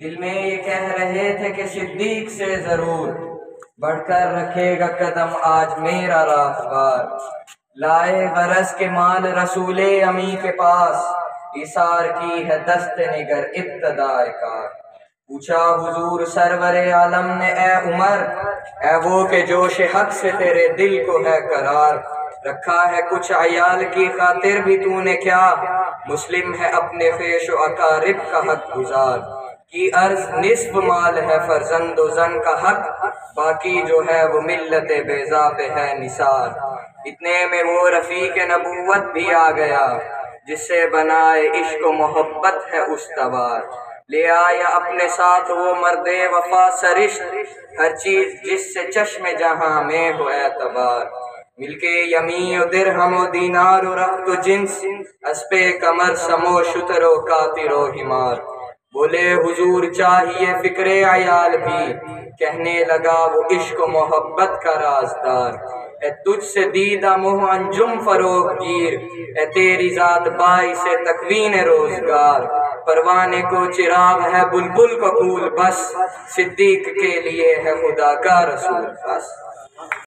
دل میں یہ کہہ رہے تھے کہ صدیق سے ضرور بڑھ کر رکھے گا قدم آج میرا راہوار۔ لائے غرض کے مال رسول امی کے پاس، ایثار کی ہے دست نگر ابتدائے کار۔ پوچھا حضور سرور عالم نے اے عمر، اے وہ کہ جوش حق سے تیرے دل کو ہے قرار، رکھا ہے کچھ عیال کی خاطر بھی تو نے کیا، مسلم ہے اپنے خویش و اقارب کا حق گزار۔ کی عرض نصف مال ہے فرزند و زن کا حق، باقی جو ہے وہ ملت بیضا پہ ہے نثار۔ اتنے میں وہ رفیق نبوت بھی آ گیا، جس سے بنائے عشق و محبت ہے استوار۔ لے آیا اپنے ساتھ وہ مرد وفا سرشت، ہر چیز جس سے چشم جہاں میں ہو اعتبار۔ مل کے یمین و درہم و دینار و رخت و جنس، اسپِ کمر سم و شتر و کاتر و حمار۔ بولے حضور چاہیے فکر عیال بھی، کہنے لگا وہ عشق و محبت کا رازدار۔ اے تجھ سے دیدہ منہ انجم فروغ گیر، اے تیری ذات باعث تکوین روزگار۔ پروانے کو چراغ ہے بلبل کو پھول بس، صدیق کے لیے ہے خدا کا رسول بس۔